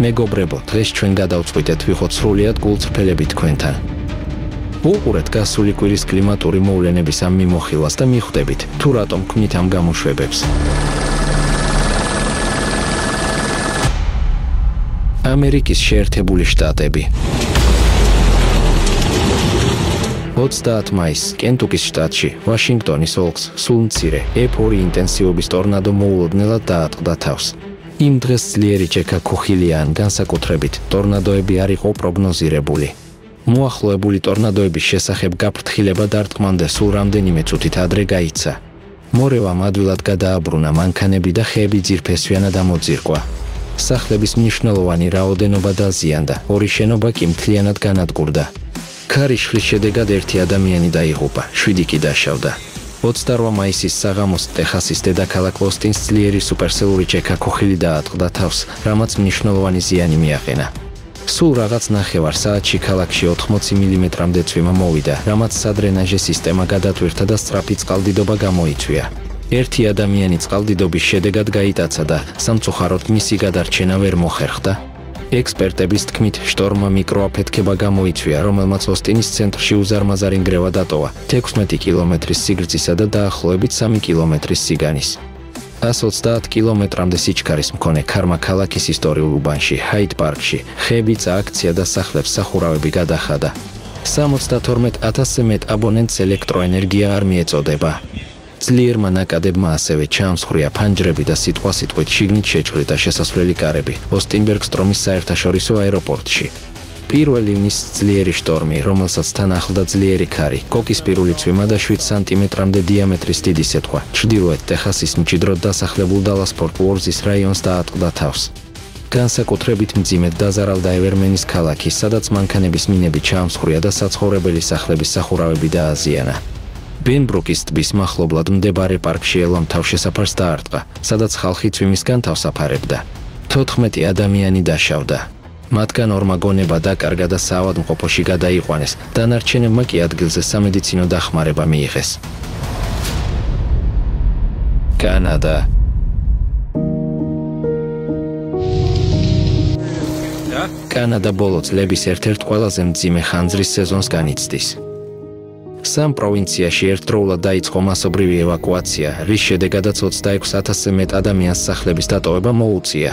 მეგობრებო, დღეს ჩვენ გადავწყვიტეთ ვიყოთ სრულიად გულწრფელები თქვენთან. უყურეთ გასული კვირის კლიმატური მოვლენების ამ მიმოხილვას და მიხვდებით, თუ რატომ ქმნით ამ გამოშვებებს. ამერიკის შეერთებული შტატები. 30 მაისს კენტუკის შტატში, ვაშინგტონის ოლქს, სულ მცირე F2 ინტენსივობის ტორნადო მოულოდნელად დაატყდა თავს. იმ დღეს ძლიერი ჯექა ქუხილიან, განსაკუთრებით ტორნადოები არ იყო პროგნოზირებული. მოახლოებული ტორნადოების შესახებ გაფრთხილება დარტყმამდე სულ რამდენიმე წუთით ადრე გაიცა. მორევამ ადვილად გადააბრუნა მანქანები და ხეები ძირფესვიანად ამოძირკვა. სახლების მნიშვნელოვანი რაოდენობა დაზიანდა, ორი შენობა კი მთლიანად განადგურდა. ქარიშხლის შედეგად ერთი ადამიანი დაიღუპა, 7 კი დაშავდა. 28 მაისის საღამოს ტეხასის დედაქალაქ ოსტინს ძლიერი სუპერსელური ჯექა ქუხილი დაატყდა თავს, რამაც მნიშვნელოვანი ზიანი მიაყენა. სულ რაღაც ნახევარ საათში ქალაქში 80 მმ-მდე წვიმა მოვიდა, რამაც სადრენაჟე სისტემა გადატვირთა და სწრაფი წყალდიდობა გამოიწვია. ერთი ადამიანი წყალდიდობის შედეგად გაიტაცა და სამწუხაროდ მისი გადარჩენა ვერ მოხერხდა. ექსპერტების თქმით, შტორმმა მიკროაფეთქება გამოიწვია, რომელმაც ოსტინის ცენტრში უზარმაზარი ნგრევა დატოვა 16 კილომეტრის სიგრძისა და დაახლოებით 3 კილომეტრის სიგანის. 130 კილომეტრამდე სიჩქარის მქონე ქარმა ქალაქის ისტორიულ უბანში, ჰაიდ პარკში, ხეები წააქცია და სახლებს სახურავები გადახადა. 72,000-ზე მეტ აბონენტს ელექტროენერგია არ მიეწოდება. ძლიერმა ნაკადებმა ასევე ჩაამსხვრია ფანჯრები და სიტყვასიტყვით შიგნით შეჭრიდა შესასვლელი კარები ოსტინბერგსტრომის საერთაშორისო აეროპორტში. 1 ივნისს ძლიერი შტორმი, რომელსაც თან ახლდა ძლიერი ქარი, კოკისპირული წვიმა და 7 სანტიმეტრამდე დიამეტრის დიდი სეთქვა, ჩრდილოეთ ტეხასის მჭიდროდ დასახლებულ დალას-ფორტ უორზის რაიონს დაატყდა თავს. განსაკუთრებით მძიმედ დაზარალდა ევერმენის ქალაქი, სადაც მანქანების მინები ჩაამსხვრია და საცხოვრებელი სახლების სახურავები დააზიანა. ბენბრუკის ტბის მახლობლად მდებარე პარკში ელამ თავშესაფარს დაარტყა, სადაც ხალხი წვიმისგან თავს აფარებდა. 14 ადამიანი დაშავდა. მათგან ორმა გონება დაკარგა და საავადმყოფოში გადაიყვანეს, დანარჩენებმა კი ადგილზე სამედიცინო დახმარება მიიღეს. კანადა. კანადა ბოლო წლების ერთ-ერთ ყველაზე მძიმე ხანძრის სეზონს განიცდის. 3 პროვინციაში ერთდროულად დაიწყო მასობრივი ევაკუაცია, რის შედეგადაც 26,000-ზე მეტ ადამიანს სახლების დატოვება მოუწია.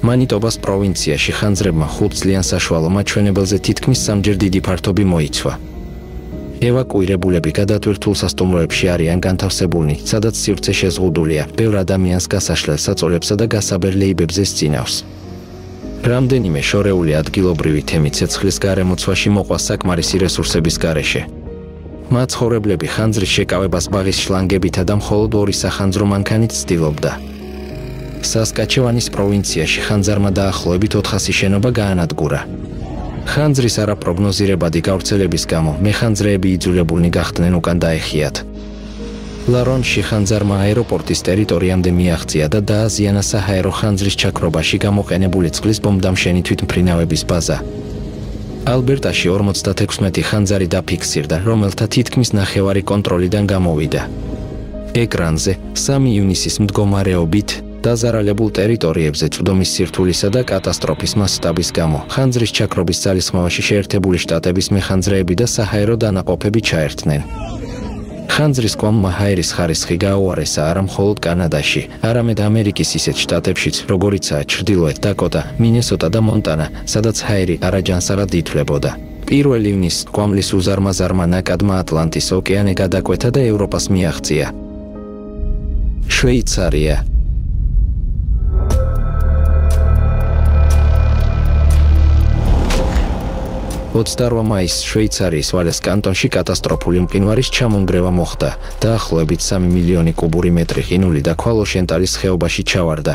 მანიტობას პროვინციაში ხანძრებმა 5 წლიან საშუალო მაჩვენებელზე თითქმის 3-ჯერ დიდი ფართობი მოიცვა. ევაკუირებულები გადატვირთულ სასტუმროებში არიან განთავსებულნი, სადაც სივრცე შეზღუდულია, ბევრ ადამიანს გასაშლელ საწოლებსა და გასაბერლეიბებზე სწინავს. რამდენიმე შორეული ადგილობრივი თემი ცეცხლის გარემოცვაში მოყვა საკმარისი რესურსების გარეშე. მაცხოვრებლები ხანძრის შეკავებას ბაღის შლანგებითა და მხოლოდ 2 სახანძრო მანქანით ცდილობდა. სასკაჩევანის პროვინციაში ხანძარმა დაახლოებით 400 შენობა გაანადგურა. ხანძრის არაპროგნოზირებადი გავრცელების გამო მეხანძრეები იძულებულნი გახდნენ უკან დაეხიათ. ლარონში ხანძარმა აეროპორტის ტერიტორიამდე მიაღწია და დააზიანა საჰაერო ხანძრის ჩაქრობაში გამოყენებული წყლის ბომბდამშენი თვითმფრინავების ბაზა. ალბერტაში 56 ხანძარი დაფიქსირდა, რომელთა თითქმის ნახევარი კონტროლიდან გამოვიდა. ეკრანზე 3 ივნისის მდგომარეობით დაზარალებულ ტერიტორიებზე წვდომის სირთულისა და კატასტროფის მასშტაბის გამო ხანძრის ჩაქრობის ძალისხმევაში შეერთებული შტატების მეხანძრეები და საჰაერო დანაყოფები ჩაერთნენ. ხანძრის კვამმა ჰაერის ხარისხი გააუარესა არა მხოლოდ კანადაში, არამედ ამერიკის ისეთ შტატებშიც, როგორიცაა ჩრდილოეთ დაკოტა, მინესოტა და მონტანა, სადაც ჰაერი არაჯანსაღად ითვლებოდა. 1 ივნისს კვამლის უზარმაზარმა ნაკადმა ატლანტის ოკეანე გადაკვეთა და ევროპას მიაღწია. შვეიცარია. მაისს შვეიცარიის ვალეს კანტონში კატასტროფული მყინვარის ჩამონგრევა მოხდა, დაახლოებით 3 მილიონი კუბური მეტრი ყინული და ქვალოშენტალის ხეობაში ჩავარდა.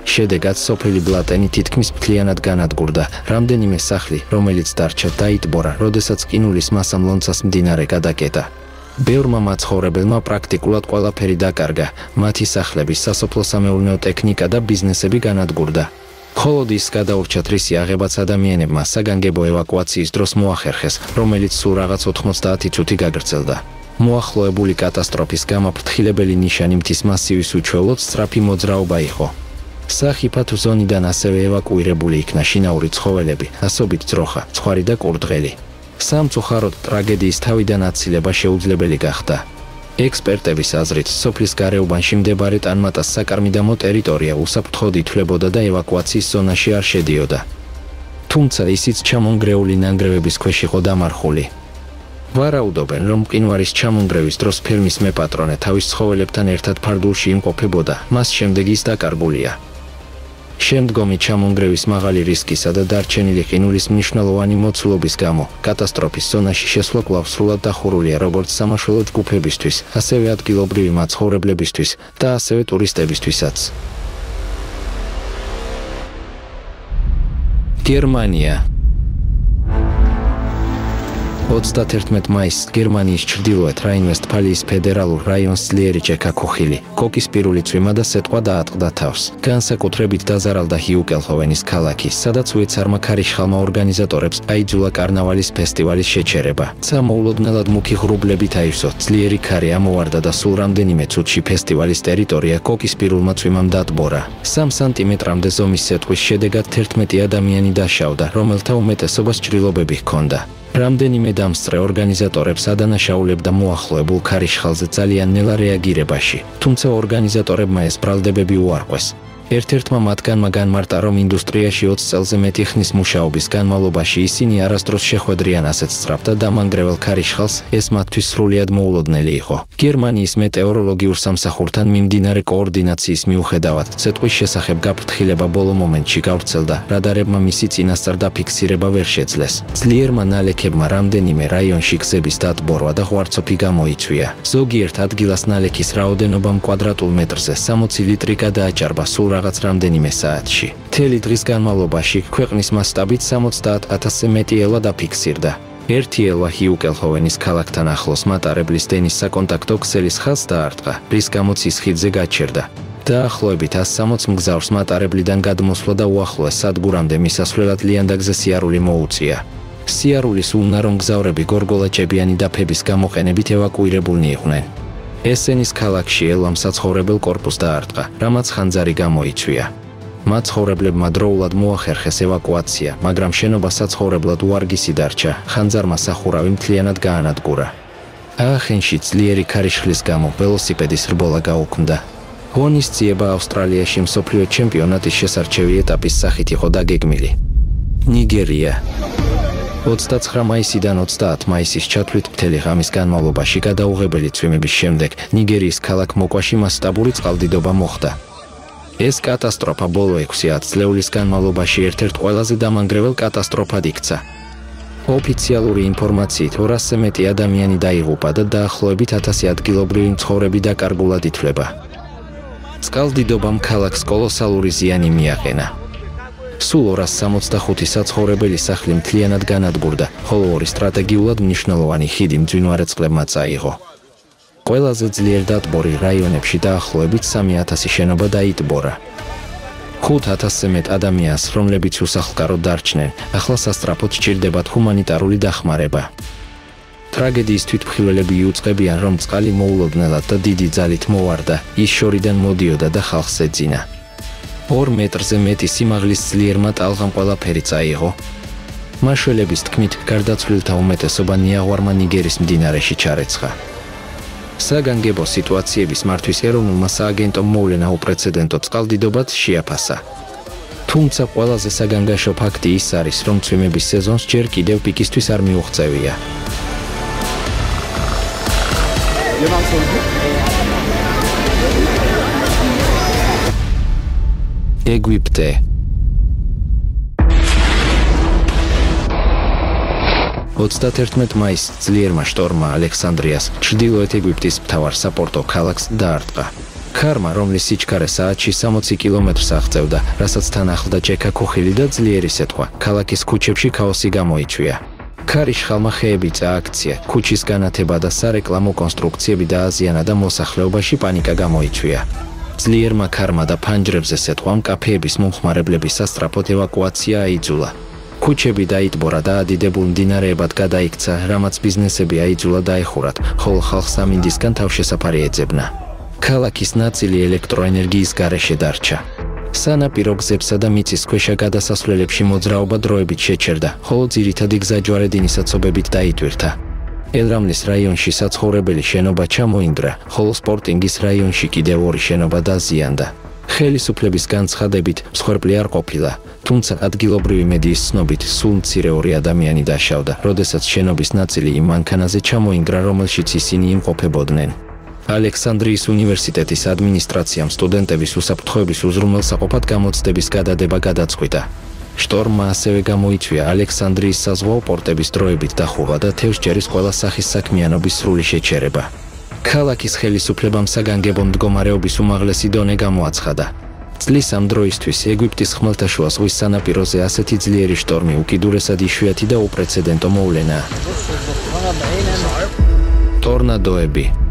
შედეგად სოფელი ბლატენი თითქმის მთლიანად განადგურდა, რამდენიმე სახლი, რომელიც დარჩა, დაიტბორა, როდესაც ყინულის მასამ ლონცას მდინარე გადაკეტა. ბევრმა მაცხოვრებელმა პრაქტიკულად ყველაფერი დაკარგა, მათი სახლები, სასოფლო-სამეურნეო ტექნიკა და ბიზნესები განადგურდა. მხოლოდ ის გადაურჩა თრისი აღებაც ადამიანებმა საგანგებო ევაკუაციის დროს მოახერხეს, რომელიც სულ რაღაც 90 წუთი გაგრძელდა. მოახლოებული კატასტროფის გამო ფრთხილებელი ნიშანი მთის მასივის უჩვეულოდ სწრაფი მოძრაობა იყო. სახიფათო ზონიდან ასევე ევაკუირებული იქნა შინაური ცხოველები, ასობით ძროხა, ცხვარი და კურდღელი. სამწუხაროდ ტრაგედიის თავიდან აცილება შეუძლებელი გახდა. ექსპერტების აზრით, სოფლის გარეუბანში მდებარე ტანმატას საკარმიდამო ტერიტორია უსაფრთხოდ ითვლებოდა და ევაკუაციის ზონაში არ შედიოდა. თუმცა ისიც ჩამონგრეული ნანგრევების ქვეშ იყო დამარხული. ვარაუდობენ, რომ მყინვარის ჩამონგრევის დროს ფერმის მეპატრონე თავის ცხოველებთან ერთად ფარდულში იმყოფებოდა, მას შემდეგ ის დაკარგულია. შემდგომი ჩამონგრევის მაღალი რისკისა და დარჩენილი ყინულის მნიშვნელოვანი მოცულობის გამო, კატასტროფის ზონაში შესვლა კვლავ სრულად დახურულია როგორც სამაშველო ჯგუფებისთვის, ასევე ადგილობრივი მაცხოვრებლებისთვის და ასევე ტურისტებისთვისაც. გერმანია 31 მაისს გერმანიის ჩრდილოეთ რაინ-ვესტფალიის ფედერალურ რაიონს ძლიერი ჭექა ქუხილი, კოკისპირული წვიმა და სეტყვა დაატყდა თავს. განსაკუთრებით დაზარალდა ჰიუკელჰოვენის ქალაქი, სადაც უეცარმა ქარიშხალმა ორგანიზატორებს აიძულა კარნავალის ფესტივალის შეჩერება. სამოულოდნელად მუქი ღრუბლებით აივსო, ძლიერი ქარი ამოვარდა და სულ რამდენიმე წუთში ფესტივალის ტერიტორია კოკისპირულმა წვიმამ დატბორა. 3 სანტიმეტრამდე ზომის სეტყვის შედეგად 11 ადამიანი დაშავდა, რომელთა უმეტესობას ჭრილობები ჰქონდა. რამდენიმე დამსწრე ორგანიზატორებს ადანაშაულებდა მოახლოებულ ქარიშხალზე ძალიან ნელა რეაგირებაში, თუმცა ორგანიზატორებმა ეს ბრალდებები უარყვეს. ერთ-ერთმა მათგანმა განმარტა, რომ ინდუსტრიაში 20 წელზე მეტი ხნის მუშაობის განმავლობაში ისინი არასდროს შეხვედრიან ასეთ სწრაფ და დამანგრევალ ქარიშხალს, ეს მათთვის სრულიად მოულოდნელი იყო. გერმანიის მეტეოროლოგიურ სამსახურთან მიმდინარე კოორდინაციის მიუხედავად, სეტყვის შესახებ გაფრთხილება ბოლო მომენტში გავრცელდა, რადარებმა მისი წინასწარ დაფიქსირება ვერ შეძლეს. ძლიერმა ნალექებმა რამდენიმე რაიონში გზების დატბორვა და ღვარცოფი გამოიწვია. ზოგიერთ ადგილას ნალექის რაოდენობა კვადრატულ მეტრზე 60 ლიტრი გადააჭარბა სულ რაღაც რამდენიმე საათში. მთელი დღის განმავლობაში ქვეყნის მასშტაბით 70,000-ზე მეტი ელვა დაფიქსირდა. ერთი ელვა ჰიუკელჰოვენის ქალაქთან ახლოს მატარებლის დენის საკონტაქტო ქსელის ხაზს დაარტყა, რის გამოც ის ხიდზე გაჩერდა. დაახლოებით 160 მგზავრს მატარებლიდან გადმოსვლა და უახლოეს სადგურამდე მისასვლელად ლიანდაგზე სიარული მოუწია. სიარულის უნარო მგზავრები გორგოლაჭებიანი დაფების გამოყენებით ევაკუირებულნი იყვნენ. ესენის ქალაქში ელვამ საცხოვრებელ კორპუსს დაარტყა, რამაც ხანძარი გამოიწვია. მაცხოვრებლებმა დროულად მოახერხეს ევაკუაცია, მაგრამ შენობა საცხოვრებლად უარგისი დარჩა, ხანძარმა სახურავი მთლიანად გაანადგურა. აახენში ძლიერი ქარიშხლის გამო ველოსიპედის რბოლა გაუქმდა. ღონისძიება ავსტრალიაში მსოფლიო ჩემპიონატის შესარჩევი ეტაპის სახით იყო დაგეგმილი. ნიგერია 29 მაისიდან 30 მაისის ჩათვლით მთელი ღამის განმავლობაში გადაუღებელი წვიმების შემდეგ ნიგერიის ქალაქ მოკვაში მასშტაბური წყალდიდობა მოხდა. ეს კატასტროფა ბოლო 6 ათწლეულის განმავლობაში ერთ-ერთ ყველაზე დამანგრეველ კატასტროფად იქცა. ოფიციალური ინფორმაციით 200-ზე მეტი ადამიანი დაიღუპა და დაახლოებით 1000 ადგილობრივი მცხოვრები დაკარგულად ითვლება. წყალდიდობამ ქალაქს კოლოსალური ზიანი მიაყენა. სულ 265 საცხოვრებელი სახლი მთლიანად განადგურდა, ხოლო 2 სტრატეგიულად მნიშვნელოვანი ხიდი მძვინვარე წყლებმა წაიღო. ყველაზე ძლიერ დატბორილ რაიონებში დაახლოებით 3000 შენობა დაიტბორა. 5000-ზე მეტ ადამიანს, რომლებიც უსახლკაროდ დარჩნენ, ახლა სასწრაფოდ სჭირდებათ ჰუმანიტარული დახმარება. ტრაგედიის თვითმხილველები იუწყებიან, რომ წყალი მოულოდნელად და დიდი ძალით მოვარდა, ის შორიდან მოდიოდა და ხალხს ეძინა. 2 მეტრზე მეტი სიმაღლის ძლიერმა ტალღამ ყველაფერი წაიღო. მაშველების თქმით, გარდაცვლილთა უმეტესობა ნიაღვარმა ნიგერის მდინარეში ჩარეცხა. საგანგებო სიტუაციების მართვის ეროვნულმა სააგენტომ მოვლენა უპრეცედენტო წყალდიდობად შეაფასა. თუმცა ყველაზე საგანგაშო ფაქტი ის არის, რომ წვიმების სეზონს ჯერ კიდევ პიკისთვის არ მიუღწევია. ეგვიპტე 31 მაისს ძლიერმა შტორმმა ალექსანდრიას, ჩრდილოეთ ეგვიპტის მთავარ საპორტო ქალაქს დაარტყა. ქარმა, რომლის სიჩქარე საათში 60 კილომეტრს აღწევდა, რასაც თან ახლდა ჭექა ქუხილი და ძლიერი სეტყვა, ქალაქის ქუჩებში ქაოსი გამოიწვია. ქარიშხალმა ხეები წააქცია, ქუჩის განათება და სარეკლამო კონსტრუქციები დააზიანა და მოსახლეობაში პანიკა გამოიწვია. ძლიერმა ქარმა და ფანჯრებზე სეთყვამ კაფეების მომხმარებლების სასწრაფოდ ევაკუაცია აიძულა. ქუჩები დაიტბორა და ადიდებულ მდინარეებად გადაიქცა, რამაც ბიზნესები აიძულა დაეხურათ, ხოლო ხალხს ამინდისგან თავშესაფარი ეძებნა. ქალაქის ნაწილი ელექტროენერგიის გარეშე დარჩა. სანაპირო გზებსა და მიწისქვეშა გადასასვლელებში მოძრაობა დროებით შეჩერდა, ხოლო ძირითადი გზა ჯვარედინისაცობებით დაიტვირთა. ელრამლის რაიონში საცხოვრებელი შენობა ჩამოინგრა, ხოლო სპორტინგის რაიონში კიდევ ორი შენობა დაზიანდა. ხელისუფლების განცხადებით, მსხვერპლი არ ყოფილა, თუმცა ადგილობრივი მედიის ცნობით სულ მცირე ორი ადამიანი დაშავდა, როდესაც შენობის ნაწილი იმ მანქანაზე ჩამოინგრა, რომელშიც ისინი იმყოფებოდნენ. ალექსანდრიის უნივერსიტეტის ადმინისტრაციამ სტუდენტების უსაფრთხოების უზრუნველსაყოფად გამოცდების გადადება გადაწყვიტა. შტორმმა ასევე გამოიწვია ალექსანდრიის საზღვაო პორტების დროებით დახურვა და თევზჭერის ყველა სახის საქმიანობის სრული შეჩერება. ქალაქის ხელისუფლებამ საგანგებო მდგომარეობის უმაღლესი დონე გამოაცხადა. წლის ამ დროისთვის ეგვიპტის ხმელთაშუა ზღვის სანაპიროზე ასეთი ძლიერი შტორმი უკიდურესად იშვიათი და უპრეცედენტო მოვლენაა. ტორნადოები.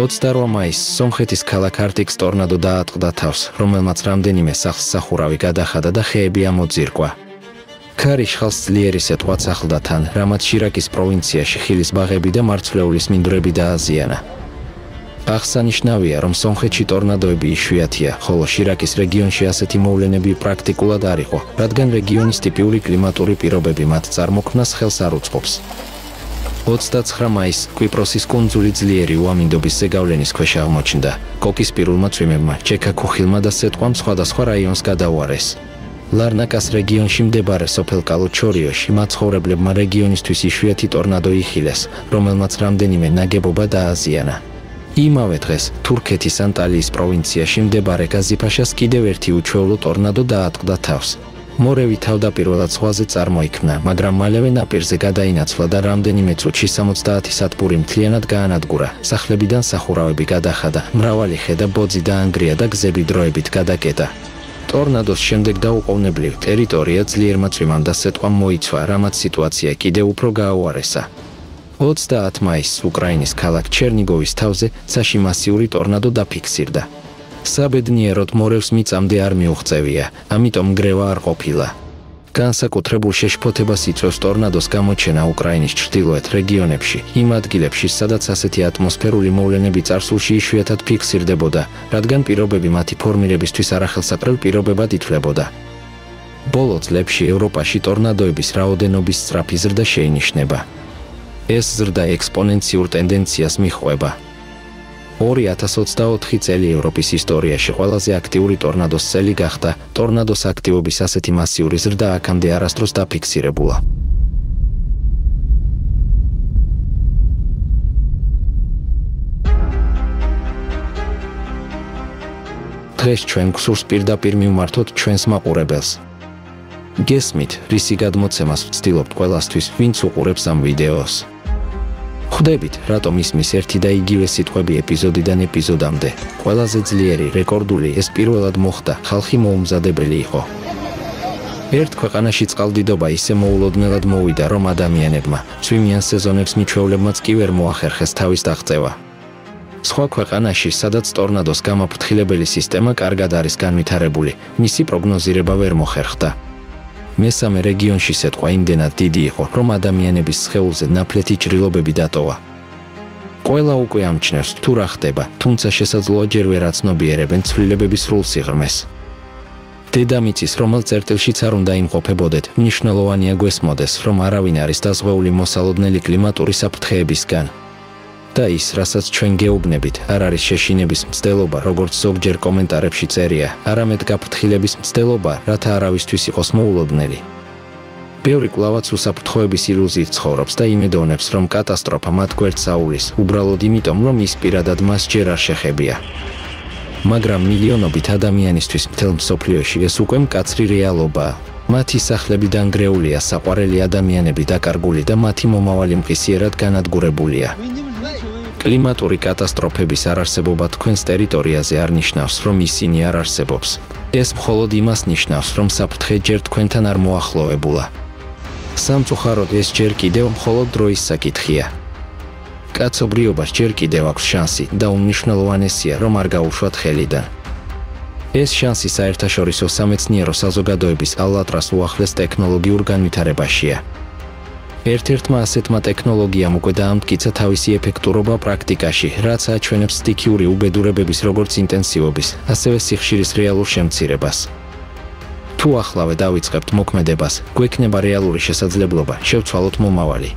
28 მაისს სომხეთის ქალაქ არტიქს ტორნადო დაატყდა თავს, რომელმაც რამდენიმე სახლს სახურავი გადახადა და ხეები ამოძირკვა. ქარის ხალხს ძლიერი სეთყვაც ახლდა თან, რამაც შირაკის პროვინციაში ხილის ბაღები და მარცვლეულის მინდვრები დააზიანა. აღსანიშნავია, რომ სომხეთში ტორნადოები იშვიათია, ხოლო შირაკის რეგიონში ასეთი მოვლენები პრაქტიკულად არ იყო, რადგან რეგიონის ტიპიური კლიმატური პირობები მათ წარმოქმნას ხელს არ უწყობს. 29 მაისს კვიპროსის კუნძული ძლიერი უამინდობის ზეგავლენის ქვეშ აღმოჩნდა. კოკის პირველმა წვიმებმა, ჩექა ქუხილმა და სეთყვამ სხვადასხვა რაიონს გადაუარეს. ლარნაკას რეგიონში მდებარე სოფელ კალუჩორიოში მაცხოვრებლებმა რეგიონისთვის იშვიათი ტორნადო იხილეს, რომელმაც რამდენიმე ნაგებობა დააზიანა. იმავე დღეს თურქეთის ანტალიის პროვინციაში მდებარე გაზიფაშას კიდევ ერთი უჩვეულო ტორნადო დაატყდა თავს. მორევი თავდაპირველად ზღვაზე წარმოიქმნა, მაგრამ მალევე ნაპირზე გადაინაცვლა და რამდენიმე წუთში 70 სადგური მთლიანად გაანადგურა. სახლებიდან სახურავები გადახადა, მრავალი ხე და ბოძი დაანგრია და გზები დროებით გადაკეტა. ტორნადოს შემდეგ დაუყოვნებლივ ტერიტორია ძლიერმა წვიმამ და სეთყვამ მოიცვა, რამაც სიტუაცია კიდევ უფრო გააუარესა. 30 მაისს უკრაინის ქალაქ ჩერნიგოვის თავზე ცაში მასიური ტორნადო დაფიქსირდა. საბედნიეროდ მორევს მიწამდე არ მიუღწევია, ამიტომ ნგრევა არ ყოფილა. განსაკუთრებულ შეშფოთებას იწვევს ტორნადოს გამოჩენა უკრაინის ჩრდილოეთ რეგიონებში, იმ ადგილებში, სადაც ასეთი ატმოსფერული მოვლენები წარსულში იშვიათად ფიქსირდებოდა, რადგან პირობები მათი ფორმირებისთვის არახელსაყრელ პირობებად ითვლებოდა. ბოლო წლებში ევროპაში ტორნადოების რაოდენობის სწრაფი ზრდა შეინიშნება. ეს ზრდა ექსპონენციურ ტენდენციას მიჰყვება. 2024 წელი ევროპის ისტორიაში ყველაზე აქტიური ტორნადოს წელი გახდა, ტორნადოს აქტივობის ასეთი მასიური ზრდა აქამდე არასდროს დაფიქსირებულა. დღეს ჩვენ გსურს პირდაპირ მივმართოთ ჩვენს მაყურებელს. გესმით, რისი გადმოცემას ვცდილობთ ყველასთვის, ვინც უყურებს ამ ვიდეოს. ხვდებით, რატომ ისმის ერთი და იგივე სიტყვები ეპიზოდიდან ეპიზოდამდე. ყველაზე ძლიერი, რეკორდული ეს პირველად მოხდა, ხალხი მოუმზადებელი იყო. ერთ ქვეყანაში წყალდიდობა ისე მოულოდნელად მოვიდა, რომ ადამიანებმა, წვიმიან სეზონებს მიჩვეულებმაც კი ვერ მოახერხეს თავის დაღწევა. სხვა ქვეყანაში, სადაც ტორნადოს გამაფრთხილებელი სისტემა კარგად არის განვითარებული, მისი პროგნოზირება ვერ მოხერხდა. მესამე რეგიონში სეთყვა იმდენად დიდი იყო, რომ ადამიანების სხეულზე ნაფლეთი ჭრილობები დატოვა. ყველა უკვე ამჩნევს, თუ რა ხდება, თუმცა შესაძლოა ჯერ ვერ აცნობიერებენ ცვლილებების სრულ სიღრმეს. დედამიწის რომელ წერტილშიც არ უნდა იმყოფებოდეთ, მნიშვნელოვანია გვესმოდეს, რომ არავინ არის დაზღვეული მოსალოდნელი კლიმატური საფრთხეებისგან. და ის, რასაც ჩვენ გეუბნებით, არ არის შეშინების მცდელობა, როგორც ზოგჯერ კომენტარებში წერია, არამედ გაფრთხილების მცდელობა, რათა არავისთვის იყოს მოულოდნელი. ბევრი კვლავაც უსაფრთხოების ილუზიით ცხოვრობს და იმედოვნებს, რომ კატასტროფა მათ გვერდს აულის, უბრალოდ იმიტომ, რომ ის პირადად მას ჯერ არ შეხებია. მაგრამ მილიონობით ადამიანისთვის მთელ მსოფლიოში ეს უკვე მკაცრი რეალობაა. მათი სახლები დანგრეულია, საყვარელი ადამიანები დაკარგული და მათი მომავალი მყისიერად განადგურებულია. კლიმატური კატასტროფების არარსებობა თქვენს ტერიტორიაზე არ ნიშნავს, რომ ისინი არ არსებობს. ეს მხოლოდ იმას ნიშნავს, რომ საფრთხე ჯერ თქვენთან არ მოახლოვებულა. სამწუხაროდ ეს ჯერ კიდევ მხოლოდ დროის საკითხია. კაცობრიობას ჯერ კიდევ აქვს შანსი და უმნიშვნელოვანესია, რომ არ გაუშვათ ხელიდან. ეს შანსი საერთაშორისო სამეცნიერო საზოგადოების ალატრას უახლეს ტექნოლოგიურ განვითარებაშია. ერთ-ერთმა ასეთმა ტექნოლოგიამ უკვე დაამტკიცა თავისი ეფექტურობა პრაქტიკაში, რაც აჩვენებს სტიქიური უბედურებების როგორც ინტენსივობის, ასევე სიხშირის რეალურ შემცირებას. თუ ახლავე დავიწყებთ მოქმედებას, გვექნება რეალური შესაძლებლობა შევცვალოთ მომავალი.